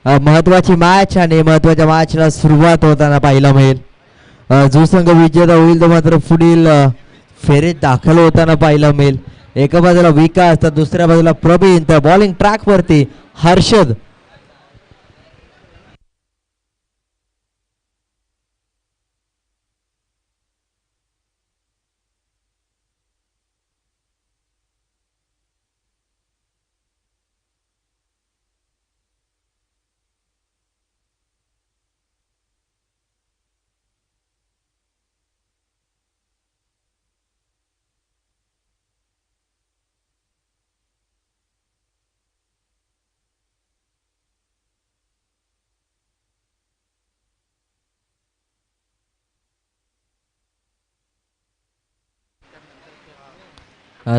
महत्वाची मॅच आणि महत्वाच्या मॅचला सुरुवात होताना पाहायला मिळेल. जो संघ विजेता होईल तो मात्र पुढील फेरीत दाखल होताना पाहायला मिळेल. एका बाजूला विकास तर दुसऱ्या बाजूला प्रवीण तर बॉलिंग ट्रॅक वरती हर्षद.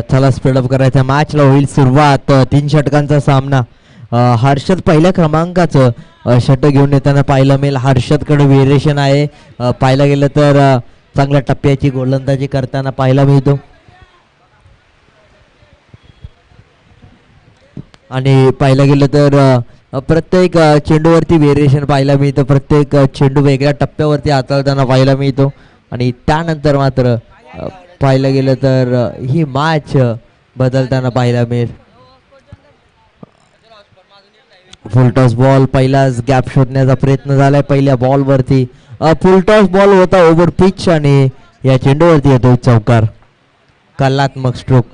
चला स्पीडअप करायचा मॅचला होईल सुरुवात. 3 षटकांचा सामना. हर्षद पहिल्या क्रमांकाचं षटक घेऊन येताना पाहायला मिळेल. हर्षदकडे व्हेरिएशन आहे. पाहायला गेलं तर चांगल्या टप्प्याची गोलंदाजी करताना पाहायला मिळतो आणि पाहायला गेलं तर प्रत्येक चेंडूवरती व्हेरिएशन पाहायला मिळतं. प्रत्येक चेंडू वेगळ्या टप्प्यावरती हाताळताना पाहायला मिळतो आणि त्यानंतर मात्र पाहायला गेलं तर ही मॅच बदलताना पाहायला मिळेल. फुलटॉस बॉल पहिलाच गॅप शोधण्याचा प्रयत्न झालाय पहिल्या बॉलवरती. फुलटॉस बॉल होता ओव्हर पिच आणि या चेंडूवरती येतो चौकार. कलात्मक स्ट्रोक.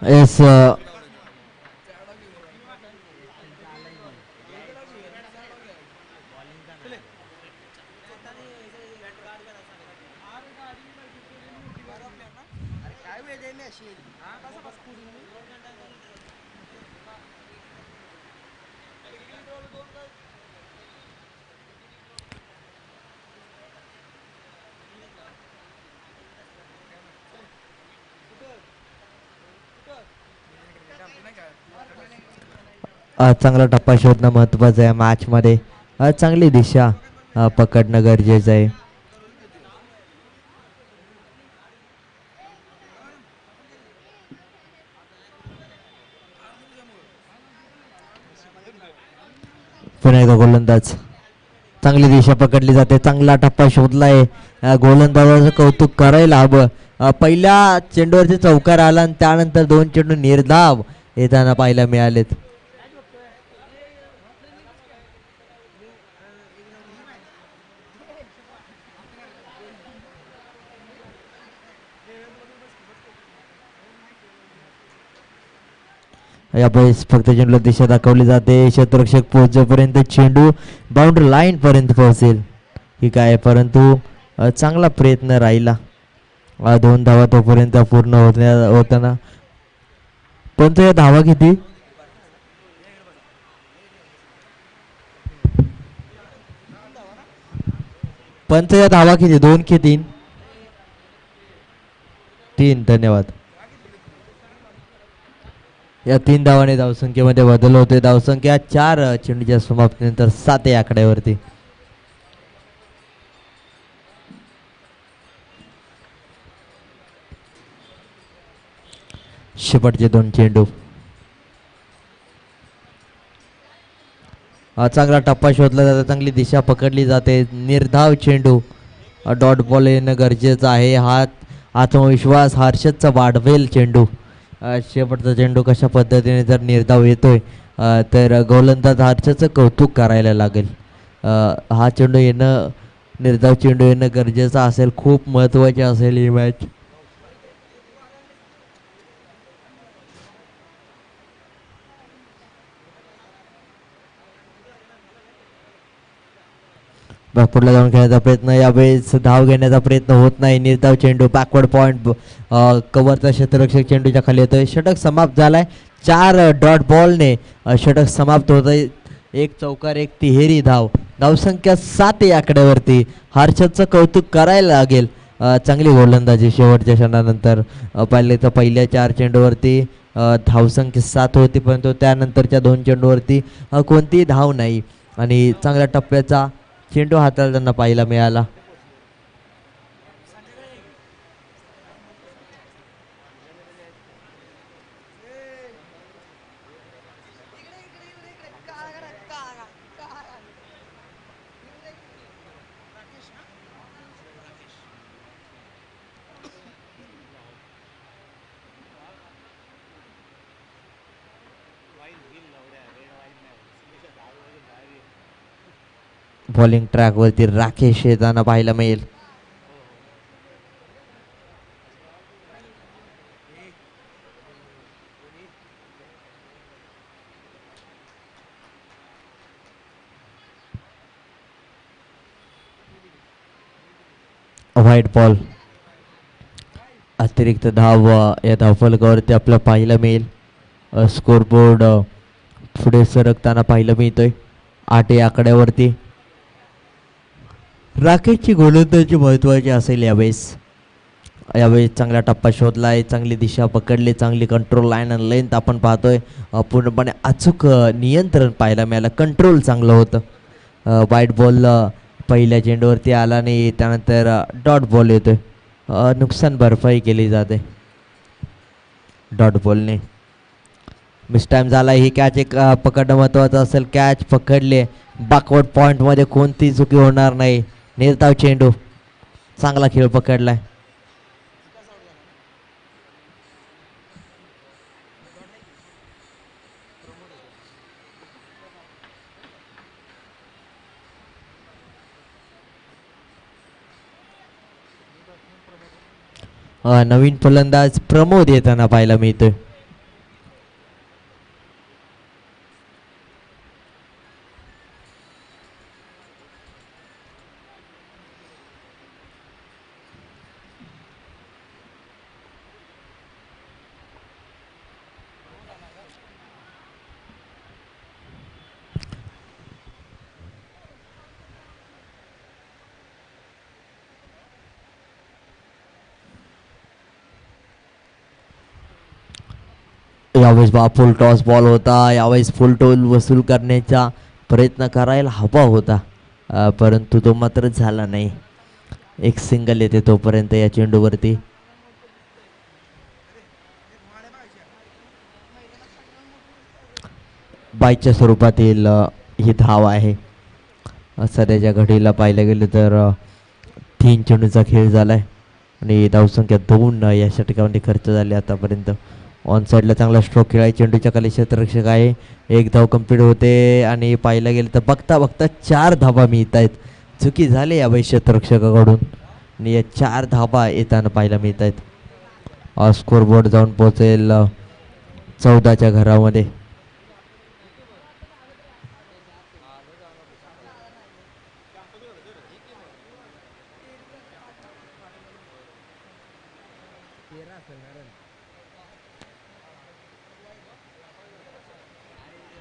येस चांगला टप्पा शोधणं महत्वाचं आहे मॅच मध्ये. चांगली दिशा पकडणं गरजेचं आहे. पुन्हा एकदा गोलंदाज. चांगली दिशा पकडली जाते. चांगला टप्पा शोधलाय. गोलंदाजाचं कौतुक करायला हवं. पहिल्या चेंडूवरती चौकार आला आणि त्यानंतर 2 चेंडू निर्धाव येताना पाहायला मिळालेत. यावेळेस फक्त चेंडूला दिशा दाखवली जाते. क्षेत्ररक्षक पोहोचेपर्यंत चेंडू बाउंड्री लाईन पर्यंत पोहोचेल ही काय, परंतु चांगला प्रयत्न राहिला. 2 धावा तोपर्यंत पूर्ण होताना. पण या धावा किती? पंच या धावा किती? 2 की 3? 3. धन्यवाद. या 3 धावाने धावसंख्येमध्ये बदल होते. धावसंख्या 4 चेंडूच्या समाप्तीनंतर 7 या आकड्यावरती. शेवटचे 2 चेंडू. चांगला टप्पा शोधला जातो. चांगली दिशा पकडली जाते. निर्धाव चेंडू. डॉट बॉल येणं गरजेचं आहे. आत्मविश्वास हर्षदचा वाढवेल चेंडू. शेवटचा चेंडू कशा पद्धतीने जर निर्धाव येतोय तर गोलंदाज हर्षदचं कौतुक करायला लागेल. हा चेंडू येणं, निर्धाव चेंडू येणं गरजेचं असेल. खूप महत्त्वाची असेल ही मॅच. पुढला जाऊन खेळण्याचा प्रयत्न. यावेळेस धाव घेण्याचा प्रयत्न होत नाही. निर्धाव चेंडू. Backward point. कव्हरचा क्षेत्ररक्षक चेंडूच्या खाली येतोय. षटक समाप्त झालाय. 4 डॉट बॉलने षटक समाप्त होत आहे. 1 चौकार 1 तिहेरी धाव. धावसंख्या 7 या आकड्यावरती. हर्षदचं कौतुक करायला लागेल. चांगली गोलंदाजी शेवटच्या क्षणानंतर. पाहिले तर पहिल्या 4 चेंडूवरती धावसंख्या 7 होती, परंतु त्यानंतरच्या 2 चेंडूवरती कोणतीही धाव नाही. आणि चांगल्या टप्प्याचा चेंडू हाताळताना पाहायला मिळाला. बॉलिंग ट्रॅकवरती राकेश येताना पाहायला मिळेल. White ball. अतिरिक्त धाव या धावफलकावरती आपल्याला पाहायला मिळेल. स्कोरबोर्ड पुढे सरकताना पाहायला मिळतोय 8 या आकड्यावरती. राकेशची गोलंदाजी महत्वाची असेल यावेळेस. यावेळी चांगला टप्पा शोधलाय, चांगली दिशा पकडली, चांगली कंट्रोल लाईन आणि लेंथ आपण पाहतोय. पूर्णपणे अचूक नियंत्रण पाहायला मिळालं, कंट्रोल चांगलं होतं. वाईट बॉल पहिल्या चेंडूवरती आला आणि त्यानंतर डॉट बॉल येतोय. नुकसान भरपाई केली जाते डॉट बॉलने. मिस टाइम झाला. ही कॅच एक पकडणं महत्वाचं असेल. कॅच पकडले, बॅकवर्ड पॉईंटमध्ये कोणती चुकी होणार नाही. निर्धाव चेंडू, चांगला खेळ पकडलाय. नवीन फलंदाज प्रमोद येताना पाहायला मिळतोय. यावेळेस फुल टॉस बॉल होता. यावेळेस फुल टोल वसूल करण्याचा प्रयत्न करायला हवा होता, परंतु तो मात्र झाला नाही. एक सिंगल येते तोपर्यंत या चेंडूवरती. बाईच्या स्वरूपातील ही धाव आहे. सध्याच्या घडीला पाहिलं गेलं तर 3 चेंडूचा खेळ झालाय आणि धावसंख्या 2 या षटकामध्ये खर्च झाले आतापर्यंत. ऑन साईडला चांगला स्ट्रोक खेळाय, चेंडूच्या खाली क्षेत्ररक्षक आहे. 1 धाव कंप्लीट होते आणि पाहायला गेलं तर बघता बघता 4 धावा मिळत आहेत. चुकी झाली यावेळी क्षेत्ररक्षकाकडून आणि या 4 धावा येताना पाहायला मिळत आहेत. स्कोरबोर्ड जाऊन पोहोचेल 14च्या घरामध्ये.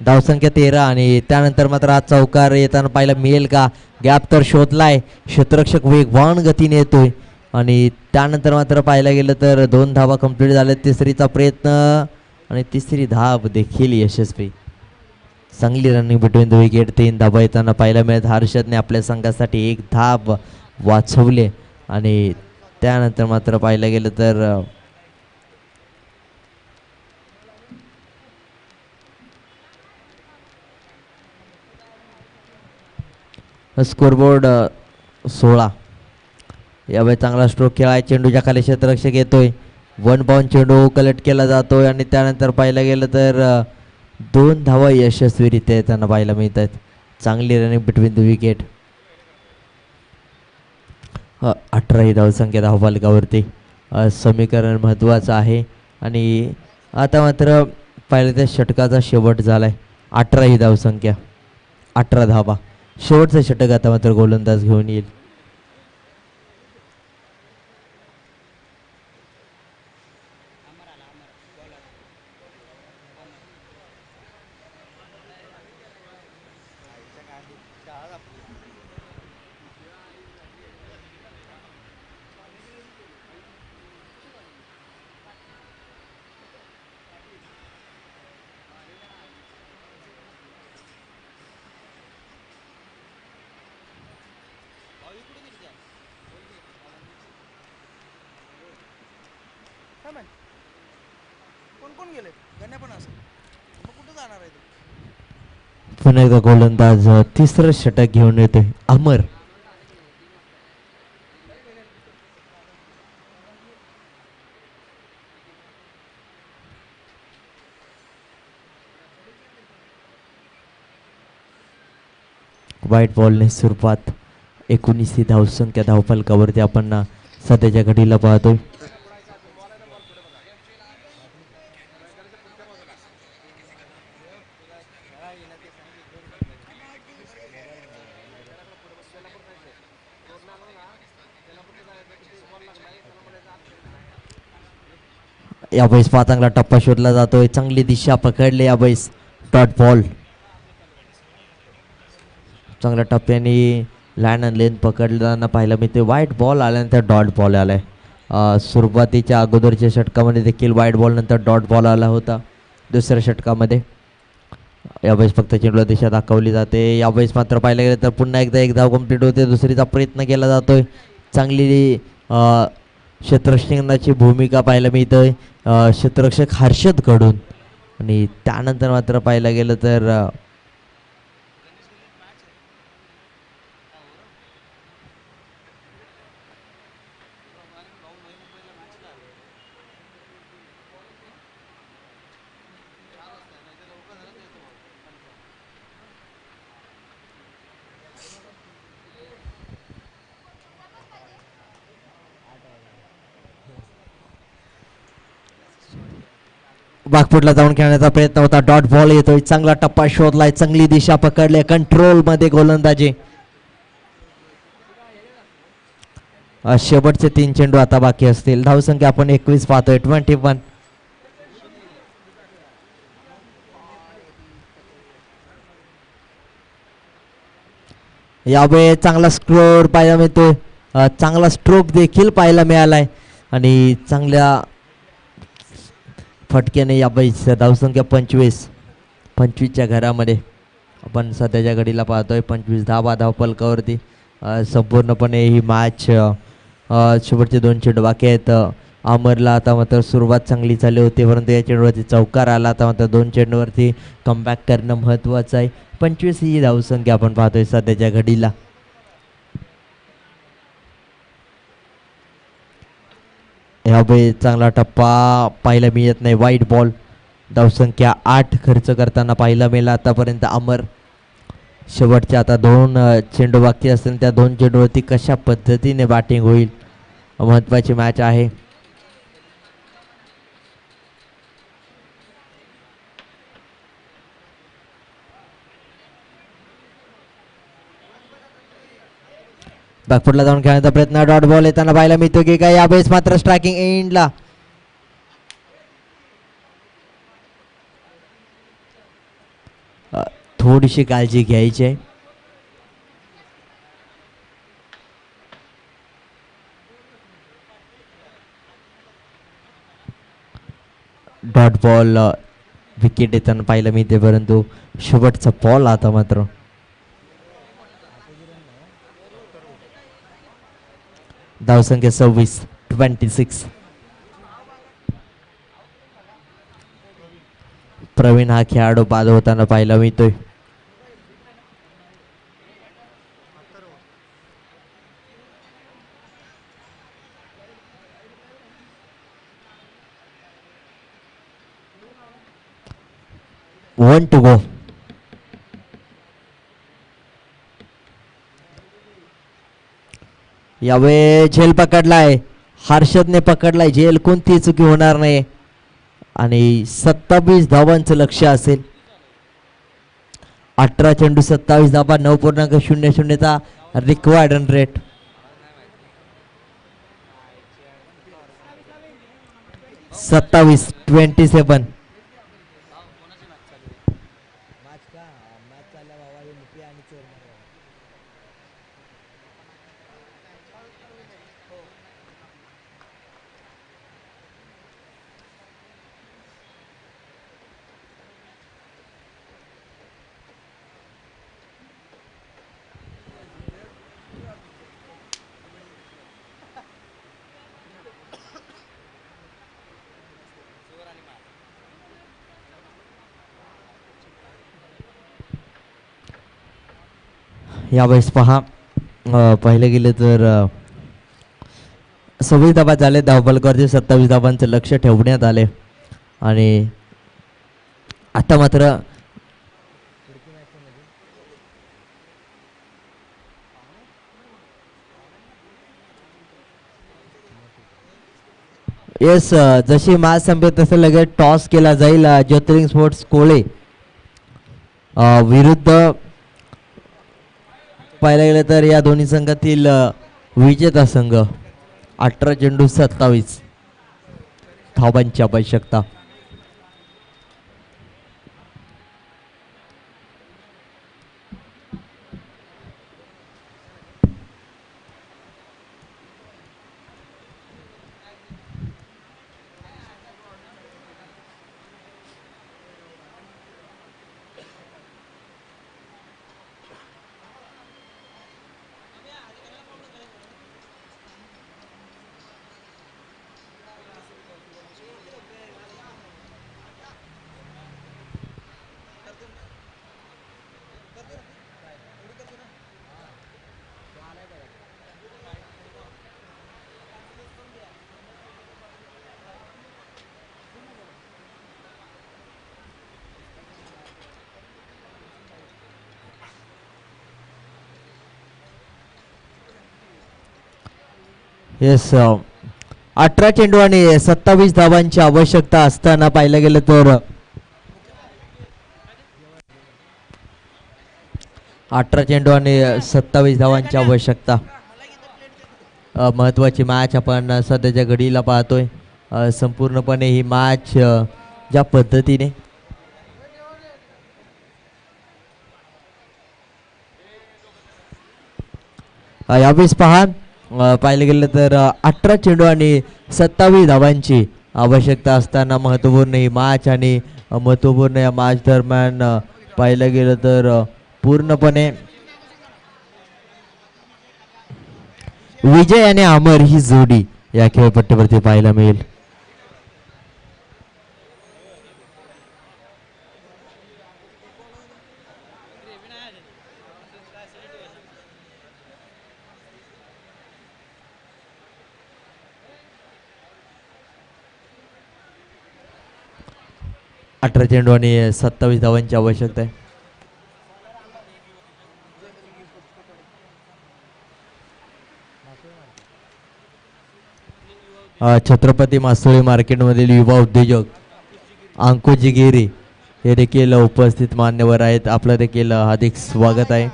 धावसंख्या 13 आणि त्यानंतर मात्र आज चौकार येताना पाहायला मिळेल का? गॅप तर शोधलाय, क्षेत्ररक्षक वेगवान गतीने येतोय आणि त्यानंतर मात्र पाहायला गेलं तर 2 धावा कंप्लीट झाल्या. तिसरीचा प्रयत्न आणि तिसरी धाव देखील यशस्वी. चांगली रनिंग बिटवीन द विकेट. 3 धावा येताना पाहायला मिळत. हर्षदने आपल्या संघासाठी 1 धाव वाचवले आणि त्यानंतर मात्र पाहायला गेलं तर स्कोरबोर्ड 16. यावेळी चांगला स्ट्रोक खेळाय, चेंडूच्या खाली क्षेत्ररक्षक येतोय. 1 बाउंड चेंडू कलेक्ट केला जातोय आणि त्यानंतर पाहायला गेलं तर 2 धावा यशस्वीरित्या येताना पाहायला मिळत आहेत. चांगली रनिंग बिटवीन द विकेट. 18 ही धावसंख्या धावफलकावरती. समीकरण महत्त्वाचं आहे आणि आता मात्र पाहिलं त्या षटकाचा शेवट झालाय. 18 ही धावसंख्या, 18 धावा. शेवटचं षटक आता मात्र गोलंदाज घेऊन येईल. पुन्हा एकदा गोलंदाज तिसरं षटक घेऊन येतोय अमर. व्हाईट बॉलने सुरुवात. 19 ही धावसंख्या धावफलकावरती आपण सध्याच्या घडीला पाहतोय. या बैस चांगला टप्पा शोधला जातोय. चांगली दिशा पकडली या बैस. Dot ball. चांगल्या टप्प्याने लँड अँड लेन पकडताना पाहायला मिळते. व्हाईट बॉल आल्यानंतर डॉट बॉल आलाय. सुरुवातीच्या अगोदरच्या षटकामध्ये देखील व्हाईट बॉल नंतर डॉट बॉल आला होता. दुसऱ्या षटकामध्ये यावेळेस फक्त चेंडूला दिशा दाखवली जाते. यावेळेस मात्र पाहायला गेलं तर पुन्हा एकदा एक धाव कंप्लीट होते. दुसरीचा प्रयत्न केला जातोय. चांगली क्षेत्ररक्षणाची भूमिका पाहायला मिळतोय क्षेत्ररक्षक हर्षद कडून. आणि त्यानंतर मात्र पाहायला गेलं तर बागपुटला जाऊन खेळण्याचा प्रयत्न होता. डॉट बॉल येतोय. चांगला टप्पा शोधलाय. चांगली दिशा पकडली. कंट्रोल मध्ये गोलंदाजी. शेवटचे 3 चेंडू आता बाकी असतील. धावसंख्या आपण 21 पाहतोय. 21. यावेळी चांगला स्कोर पाहायला मिळतोय. चांगला स्ट्रोक देखील पाहायला मिळालाय आणि चांगल्या फटक्याने यावेळी धावसंख्या 25च्या घरामध्ये आपण सध्याच्या घडीला पाहतोय. 25 धावा धावफलकावरती. संपूर्णपणे ही मॅच शेवटचे 2 चेंडू बाकी आहेत. अमरला आता मात्र सुरुवात चांगली झाली होती परंतु या चेंडूवरती चौकार आला. आता मात्र 2 चेंडूवरती कमबॅक करणं महत्त्वाचं आहे. 25 ही धावसंख्या आपण पाहतोय सध्याच्या घडीला. यावेळी चांगला टप्पा पाहायला मिळत नाही. White ball. धावसंख्या 8 खर्च करताना पाहायला मिळाला आतापर्यंत अमर. शेवटच्या आता 2 चेंडू बाकी असतील. त्या 2 चेंडूवरती कशा पद्धतीने बॅटिंग होईल महत्त्वाची मॅच आहे. बॅकफुटला जाऊन खेळण्याचा प्रयत्न. डॉट बॉल येताना पाहायला मिळतो की काय. यावेळेस मात्र स्ट्रायकिंग एंडला. थोडीशी काळजी घ्यायची आहे. डॉट बॉल विकेट येताना पाहायला मिळते परंतु शेवटचा बॉल आता मात्र धावसंख्या 26. प्रवीण हा खेळाडू बाद होताना पाहायला मिळतोय. One two go. यावेळी झेल पकडलाय. हर्षदने पकडलाय झेल. कोणती चुकी होणार नाही आणि 27 धावांचं लक्ष असेल. 18 चेंडू 27 धावा. 9.00चा रिक्वायर्ड रन रेट. 27. यावेळेस पहा पाहिलं गेलं तर 26 धावा झाले. धावफलकावरती 27 धावांचं लक्ष ठेवण्यात आले आणि आता मात्र येस जशी मॅच संपेल तसं लगेच टॉस केला जाईल. ज्योतिर्लिंग स्पोर्ट्स कोळे विरुद्ध पाहायला गेलं तर या दोन्ही संघातील विजेता संघ. 18 चेंडू 27 धावांची आवश्यकता. येस 18 चेंडू आणि 27 धावांची आवश्यकता असताना पाहिलं गेलं तर 18 चेंडू आणि 27 धावांची आवश्यकता. महत्वाची मॅच आपण सध्याच्या घडीला पाहतोय. संपूर्णपणे ही मॅच ज्या पद्धतीने यावेळेस पहा पाहिलं गेलं तर 18 चेंडू आणि 27 धावांची आवश्यकता असताना महत्त्वपूर्ण ही मॅच आणि महत्त्वपूर्ण या मॅच दरम्यान पाहिलं गेलं तर पूर्णपणे विजय आणि अमर ही जोडी या खेळपट्टीवरती पाहायला मिळेल. अठरा चेंडू आणि 27 धावांची आवश्यकता आहे. छत्रपती मासोळी मार्केटमधील युवा उद्योजक अंकुजी गिरी हे देखील उपस्थित मान्यवर आहेत. आपलं देखील हार्दिक स्वागत आहे.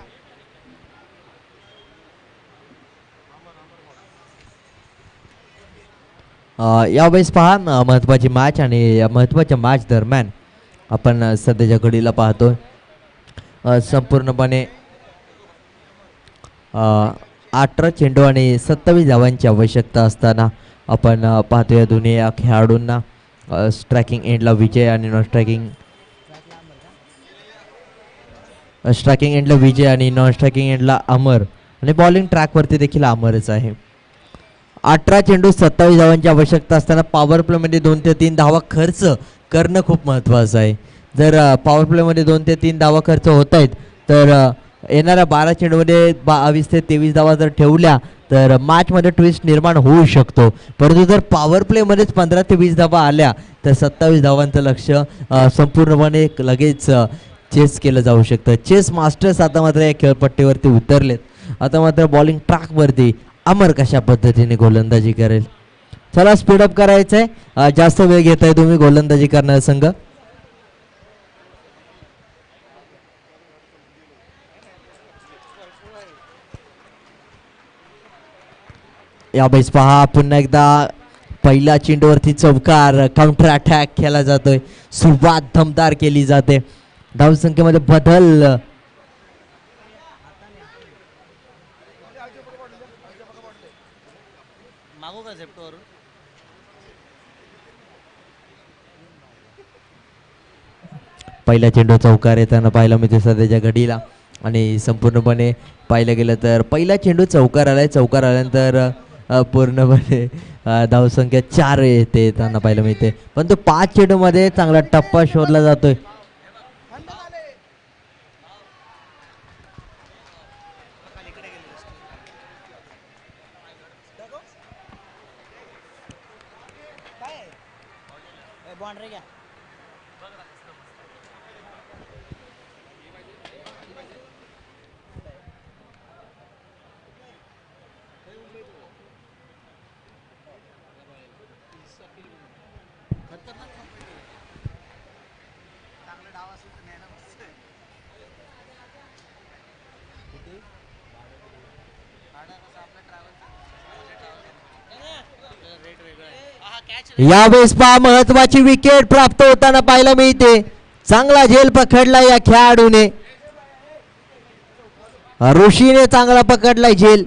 यावेळेस पहा महत्त्वाची मॅच आणि या महत्त्वाच्या मॅच दरम्यान आपण सध्याच्या घडीला पाहतोय. संपूर्णपणे 18 चेंडू आणि 27 धावांची आवश्यकता असताना आपण पाहतोय या दोन्ही या खेळाडूंना स्ट्रायकिंग एंडला विजय आणि नॉन स्ट्रायकिंग एंडला विजय आणि नॉन स्ट्रायकिंग एंडला अमर आणि बॉलिंग ट्रॅकवरती देखील अमरच आहे. 18 चेंडू 27 धावांची आवश्यकता असताना पॉवर प्लेमध्ये 2 ते 3 धावा खर्च करणं खूप महत्त्वाचं आहे. जर पॉवर प्लेमध्ये 2 ते 3 धावा खर्च होत आहेत तर येणाऱ्या 12 चेंडूमध्ये 22 ते 23 धावा जर ठेवल्या तर मॅचमध्ये ट्विस्ट निर्माण होऊ शकतो. परंतु जर पॉवर प्लेमध्येच 15 ते 20 धावा आल्या तर 27 धावांचं लक्ष संपूर्णपणे लगेच चेस केलं जाऊ शकतं. चेस मास्टर्स आता मात्र या खेळपट्टीवरती उतरलेत. आता मात्र बॉलिंग ट्रॅकवरती अमर कशा पद्धतीने गोलंदाजी करेल. चला स्पीडअप करायचं आहे. जास्त वेळ घेताय तुम्ही गोलंदाजी करणारा संघ. यावेळेस पहा पुन्हा एकदा पहिल्या चेंडूवरती चौकार काउंटर अटॅक केला जातोय. सुरुवात दमदार केली जाते. धावसंख्येमध्ये बदल पहिला चेंडू चौकार येताना पाहायला मिळते सध्याच्या घडीला आणि संपूर्णपणे पाहिलं गेलं तर पहिला चेंडू चौकार आलाय. चौकार आल्यानंतर पूर्णपणे धावसंख्या 4 येते येताना पाहायला मिळते. पण तो 5 चेंडूमध्ये चांगला टप्पा शोधला जातोय. यावेळेस पहा महत्वाची विकेट प्राप्त होताना पाहायला मिळते. चांगला झेल पकडला या खेळाडूने, ऋषीने चांगला पकडलाय झेल.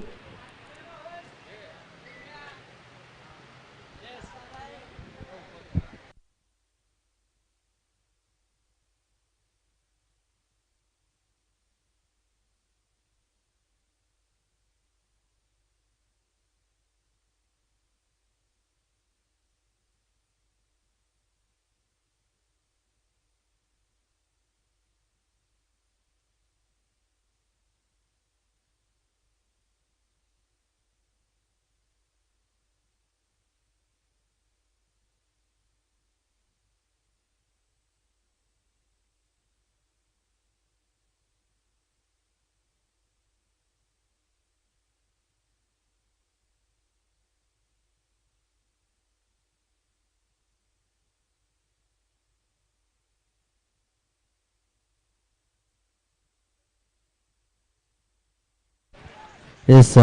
येस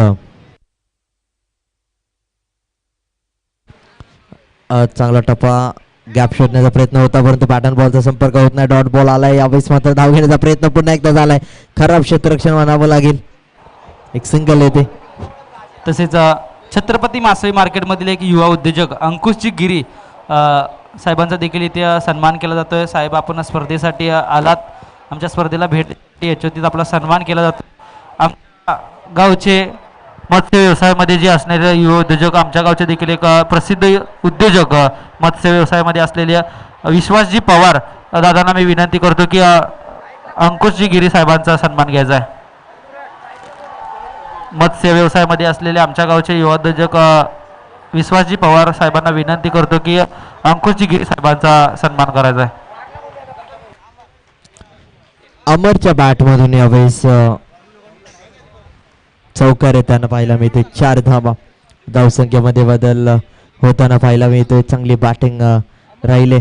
चांगला टप्पा गॅप शोधण्याचा प्रयत्न होता, परंतु पॅटर्न बॉलचा संपर्क होत नाही. डॉट बॉल आलाय. यावेळेस मात्र धाव घेण्याचा प्रयत्न पुन्हा एकदा झालाय. खराब क्षेत्ररक्षण म्हणावं लागेल. एक सिंगल येते. तसेच छत्रपती मासळी मार्केटमधील एक युवा उद्योजक अंकुशजी गिरी साहेबांचा देखील इथे सन्मान केला जातोय. साहेब, आपण स्पर्धेसाठी आलात, आमच्या स्पर्धेला भेट याच्यावरतीच आपला सन्मान केला जातो. आमच्या गावचे मत्स्य व्यवसायामध्ये जे असणारे युवा उद्योजक, आमच्या गावचे देखील एक प्रसिद्ध उद्योजक मत्स्य व्यवसायामध्ये असलेले विश्वासजी पवार दादांना मी विनंती करतो की अंकुशजी गिरी साहेबांचा सन्मान घ्यायचा आहे. मत्स्य व्यवसायामध्ये असलेले आमच्या गावचे युवा उद्योजक विश्वासजी पवार साहेबांना विनंती करतो की अंकुशजी गिरी साहेबांचा सन्मान करायचा आहे. अमरच्या बॅटमधून यावेळेस चौकार येताना पाहायला मिळते. 4 धावा. धावसंख्येमध्ये बदल होताना पाहायला मिळतोय. चांगली बॅटिंग राहिले.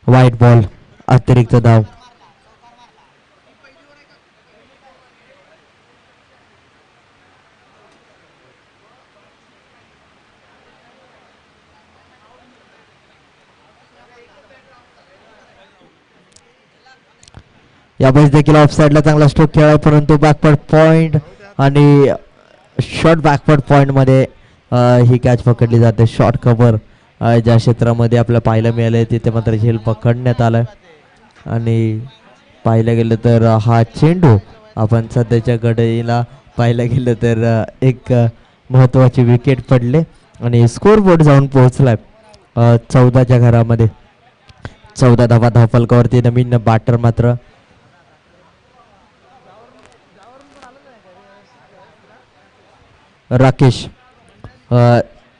व्हाईट बॉल, अतिरिक्त धाव. यावेळेस देखील ऑफ साइडला चांगला स्ट्रोक खेळाय, परंतु बॅकवर्ड पॉइंट आणि शॉर्ट बॅकवर्ड पॉइंट मध्ये ही कॅच पकडली जाते. शॉर्ट कव्हर ज्या क्षेत्रामध्ये आपल्याला पाहायला मिळालंय तिथे मात्र झेल पकडण्यात आलाय. आणि पाहायला गेलं तर हा चेंडू आपण सध्याच्या घडीला पाहायला गेलं तर एक महत्त्वाची विकेट पडले आणि स्कोर बोर्ड जाऊन पोहोचलाय 14च्या घरामध्ये. 14 धावा धावफलकावरती. नवीन बॅटर मात्र राकेश,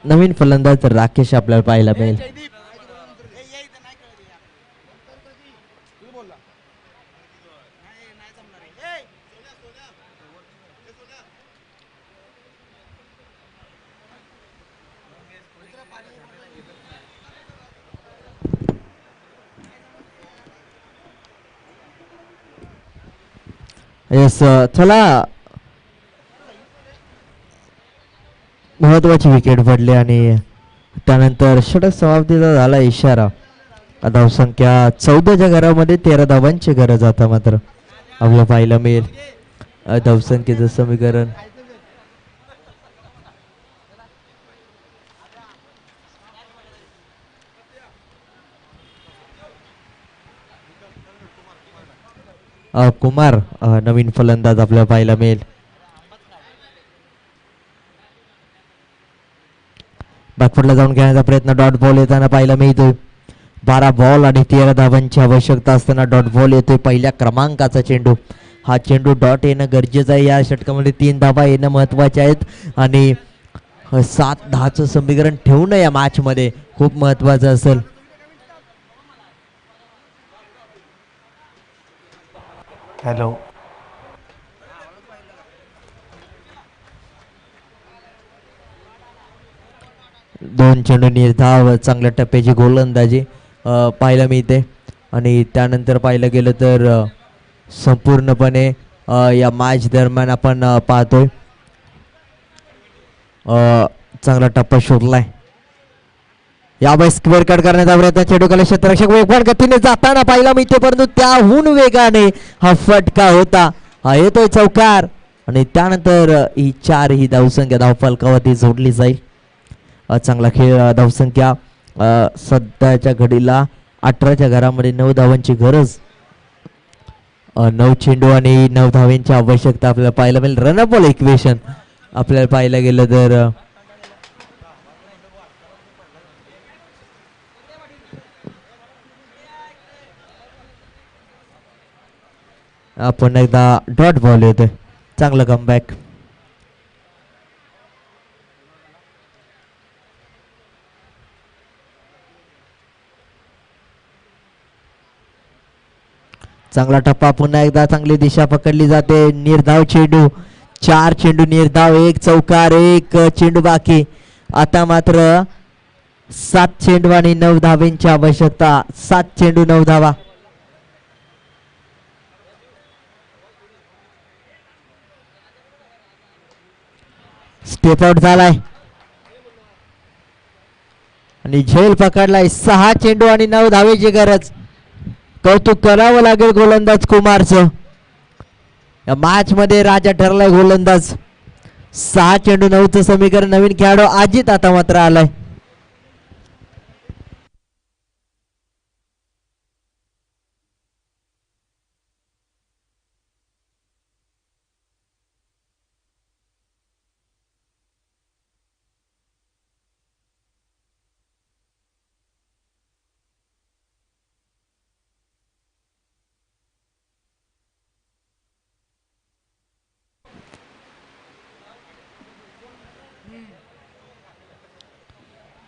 नवीन फलंदाज राकेश आपल्याला पाहायला मिळेल. येस, चला महत्वाची विकेट पडली आणि त्यानंतर षटक समाप्तीचा झाला इशारा. धावसंख्या 14च्या घरामध्ये 13 धावांची गरज आता मात्र आपल्याला पाहायला मिळेल. धावसंख्येचं समीकरण कुमार नवीन फलंदाज आपल्याला पाहायला मिळेल. बॅकफुटला जाऊन खेळण्याचा प्रयत्न. डॉट बॉल येताना पाहायला मिळतोय. 12 बॉल आणि 13 धावांची आवश्यकता असताना डॉट बॉल येतोय. पहिल्या क्रमांकाचा चेंडू. हा चेंडू डॉट येणं गरजेचं आहे. या षटकामध्ये 3 धावा येणं महत्वाचे आहेत आणि 7-10चं समीकरण ठेवणं या मॅच मध्ये खूप महत्वाचं असेल. हॅलो, चेंडू निर्धाव, चांगल्या टप्प्याची गोलंदाजी पाहायला मिळते. आणि त्यानंतर पाहिलं गेलं तर संपूर्णपणे या मॅच दरम्यान आपण पाहतोय चांगला टप्पा शोधलाय. यावेळी स्क्वेअर कट करण्याचा प्रयत्न, चेंडूखाली क्षेत्ररक्षक वेगवान गतीने जाताना पाहिला मिळतो, परंतु त्याहून वेगाने हा फटका होता. हा येतोय चौकार आणि त्यानंतर ही 4 ही धावसंख्या धावफलकावरती जोडली जाईल. चांगला खेळ. धावसंख्या सध्याच्या घडीला 18च्या घरामध्ये 9 धावांची गरज. 9 चेंडू आणि 9 धावांची आवश्यकता आपल्याला पाहायला मिळेल. रनअप इक्वेशन आपल्याला पाहायला गेलं तर आपण एकदा डॉट बॉल येतोय. चांगलं कमबॅक. चांगला टप्पा, पुन्हा एकदा चांगली दिशा पकडली जाते. निर्धाव चेंडू, 4 चेंडू निर्धाव, 1 चौकार, 1 चेंडू बाकी. आता मात्र 7 चेंडू आणि 9 धावांची आवश्यकता. 7 चेंडू 9 धावा. स्टेप आउट झालाय आणि झेल पकडलाय. 6 चेंडू आणि 9 धावेची गरज. कौतुक करावं लागेल गोलंदाज कुमारचं. या मॅच मध्ये राजा ठरलाय गोलंदाज. 6 चेंडू 9चं समीकरण. नवीन खेळाडू अजित आता मात्र आलाय.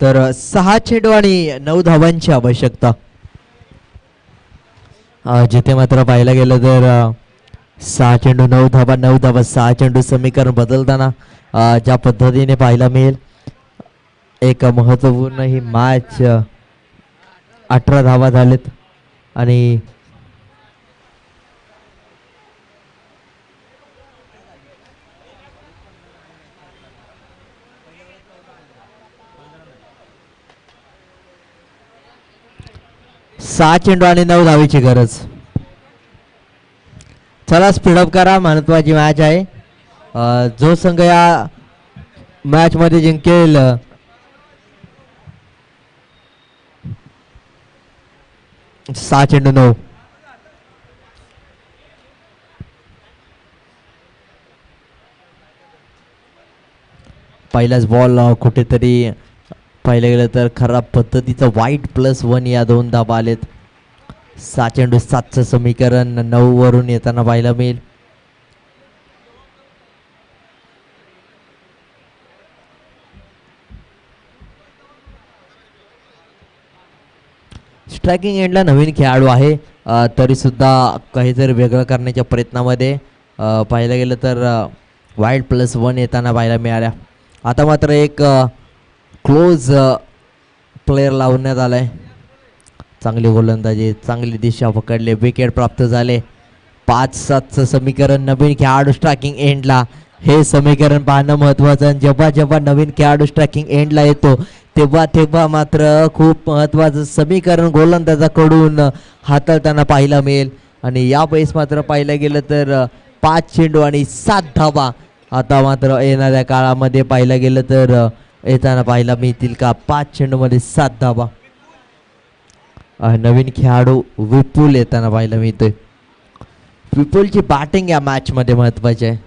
तर 6 चेंडू आणि 9 धावांची आवश्यकता. जिथे मात्र पाहायला गेलं तर 6 चेंडू 9 धावा, 9 धावा 6 चेंडू समीकरण बदलताना ज्या पद्धतीने पाहायला मिळेल. एक महत्वपूर्ण ही मॅच. 18 धावा झालेत आणि सहा चेंडू आणि 9 धावेची गरज. चला स्पीडअप करा. महत्वाची मॅच आहे. जो संघ या मॅच मध्ये जिंकेल सहा चेंडू 9. पहिलाच बॉल कुठेतरी पाहिलं गेलं तर खराब पद्धतीचं वाईट +1 या 2 धाबा आलेत. 6 चेंडू 7चं समीकरण 9 वरून येताना पाहायला मिळेल. स्ट्रायकिंग एंडला नवीन खेळाडू आहे, तरी सुद्धा काहीतरी वेगळं करण्याच्या प्रयत्नामध्ये पाहायला गेलं तर वाईट +1 येताना पाहायला मिळाल्या. आता मात्र एक क्लोज प्लेयर लावण्यात आलाय. चांगली गोलंदाजी, चांगली दिशा पकडले, विकेट प्राप्त झाले. 5-7चं समीकरण. नवीन खेळाडू स्ट्रायकिंग एंडला. हे समीकरण पाहणं महत्त्वाचं. जेव्हा जेव्हा नवीन खेळाडू स्ट्रायकिंग एंडला येतो तेव्हा तेव्हा मात्र खूप महत्त्वाचं समीकरण गोलंदाजाकडून हाताळताना पाहायला मिळेल. आणि या वेळेस मात्र पाहिलं गेलं तर 5 चेंडू आणि 7 धावा आता मात्र येणाऱ्या काळामध्ये पाहिलं गेलं तर येताना पाहायला मिळतील का. 5 चेंडूमध्ये 7 धावा. नवीन खेळाडू विपुल येताना पाहायला मिळतोय. विपुलची बॅटिंग या मॅच मध्ये महत्वाची आहे.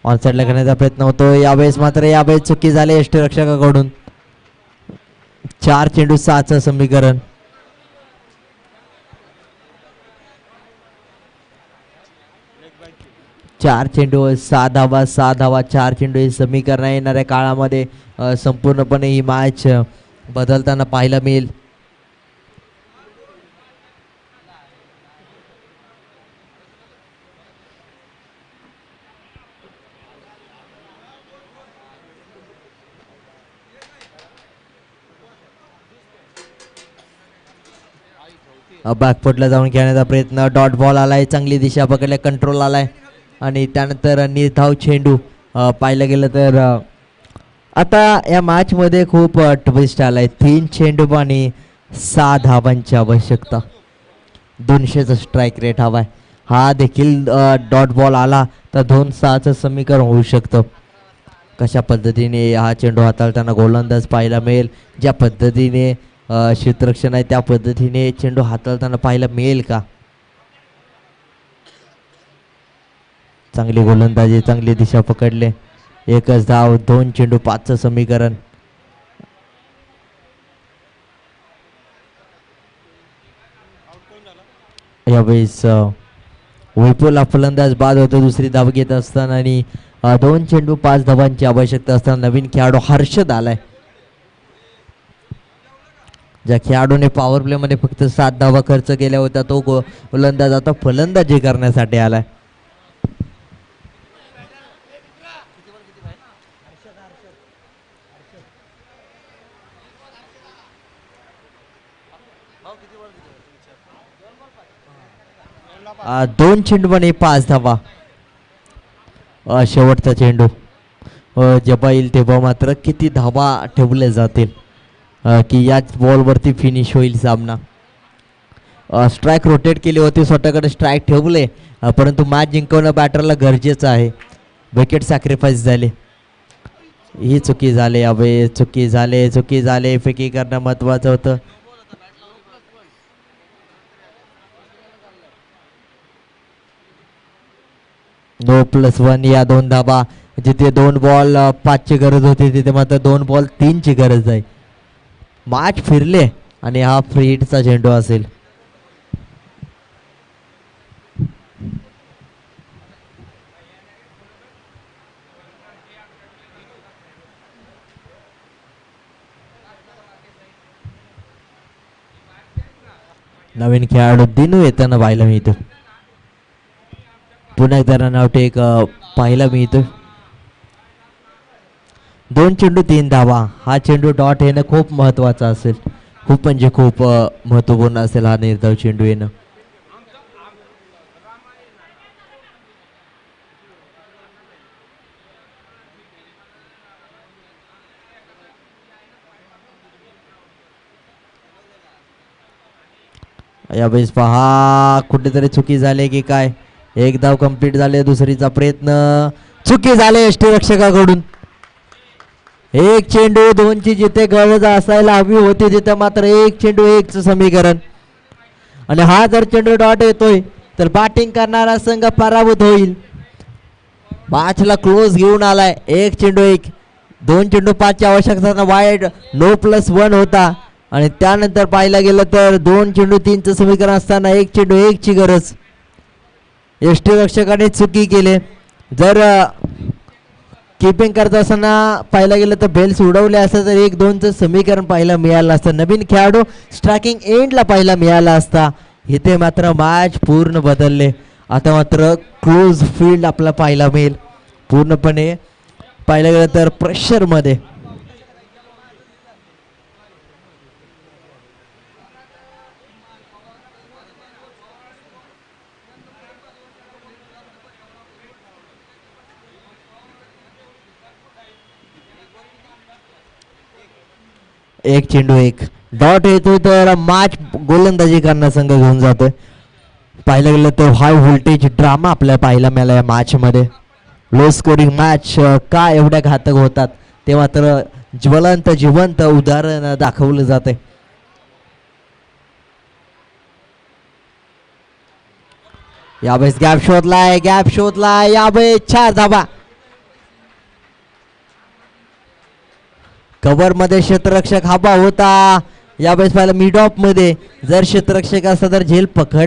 ऑनसाइडला करण्याचा प्रयत्न होतो. यावेळेस मात्र यावेळेस चुकी झाली यष्टीरक्षकाकडून. 4 चेंडू 6चं समीकरण. चार चेंडू 6 धावा 6 धावा 4 चेंडू हे समीकरण येणाऱ्या काळामध्ये संपूर्णपणे ही मॅच बदलताना पाहायला मिळेल. बॅकफुटला जाऊन खेळण्याचा प्रयत्न. डॉट बॉल आलाय. चांगली दिशा पकडल्या. कंट्रोल आलाय आणि त्यानंतर निर्धाव चेंडू. पाहायला गेलं तर आता या मॅच मध्ये खूप ट्विस्ट आलाय. 3 चेंडू आणि 6 धावांची आवश्यकता. 200चा स्ट्राईक रेट हवाय. हा देखील डॉट बॉल आला तर 2-6चं समीकरण होऊ शकतं. कशा पद्धतीने हा चेंडू हाताळताना गोलंदाज पाहायला मिळेल. ज्या पद्धतीने क्षेत्ररक्षण आहे त्या पद्धतीने चेंडू हाताळताना पाहायला मिळेल का. चांगली गोलंदाजी. चांगली दिशा पकडले. 1च धाव. 2 चेंडू 5चं समीकरण. यावेळेस विपुल फलंदाज बाद होतो दुसरी धाव घेत असताना आणि 2 चेंडू 5 धावांची आवश्यकता असताना नवीन खेळाडू हर्षद आलाय. ज्या खेळाडूने पॉवर प्ले मध्ये फक्त 7 धावा खर्च केल्या होत्या तो गोलंदाज आता फलंदाजी करण्यासाठी आलाय. दोन चेंडू आणि 5 धावा. शेवटचा चेंडू जेव्हा येईल तेव्हा मात्र किती धावा ठेवल्या जातील की याच बॉलवरती फिनिश होईल सामना. स्ट्राईक रोटेट केली होती. स्वतःकडे स्ट्राईक ठेवले परंतु मॅच जिंकवणं बॅटरला गरजेचं आहे. विकेट सॅक्रिफाईस झाले. ही चुकी झाली. अबे चुकी झाले. फेकी करणं महत्वाचं होतं. नो +1 या 2 धाबा. जिथे 2 बॉल 5ची गरज होती तिथे मात्र 2 बॉल 3ची गरज आहे. मॅच फिरले आणि हा फ्री हिटचा चेंडू असेल. नवीन खेळाडू दिनू येताना पाहायला मिळतो. पुन्हा एकदा रनआउट एक पाहायला मिळतो. 2 चेंडू 3 धावा. हा चेंडू डॉट येणं खूप महत्वाचा असेल. खूप म्हणजे खूप महत्वपूर्ण असेल हा निर्धाव चेंडू येणं. यावेळेस पहा कुठेतरी चुकी झाली की काय. एक धाव कंप्लीट झाले. दुसरीचा प्रयत्न चुकी झाले यष्टीरक्षकाकडून. 1 चेंडू 2ची जिथे गरज असायला हवी होती तिथे मात्र 1 चेंडू 1चं समीकरण. आणि हा जर चेंडू डॉट येतोय तर बॅटिंग करणारा संघ पराभूत होईल. मॅचला क्लोज घेऊन आलाय. 1 चेंडू 1. 2 चेंडू 5ची आवश्यकता. वाईड नो +1 होता आणि त्यानंतर पाहायला गेलं तर 2 चेंडू 3चं समीकरण असताना 1 चेंडू 1ची गरज. यष्टीरक्षकाने चुकी केले. जर कीपिंग करत असताना पाहायला गेलं तर बेल्स उडवले असतं तर 1-2चं समीकरण पाहायला मिळालं असतं. नवीन खेळाडू स्ट्रायकिंग एंडला पाहायला मिळाला असता. इथे मात्र मॅच पूर्ण बदलले. आता मात्र क्लोज फील्ड आपल्याला पाहायला मिळेल. पूर्णपणे पाहायला गेलं तर प्रेशरमध्ये. एक चेंडू 1. डॉट येतोय तर मॅच गोलंदाजी करण्याचा संघ घेऊन जातोय. पाहायला गेलं तर हाय व्होल्टेज ड्रामा आपल्याला पाहायला मिळाला या मॅच मध्ये. लो स्कोरिंग मॅच का एवढ्या घातक होतात ते मात्र जिवंत उदाहरण दाखवलं जाते. यावेळेस गॅप शोधलाय. यावेळेस 4 धावा. कव्हर मध्ये क्षेत्ररक्षक हबा होता. यावेळेस पाहिलं मिड ऑफ मध्ये जर क्षेत्ररक्षक असता तर झेल पकडला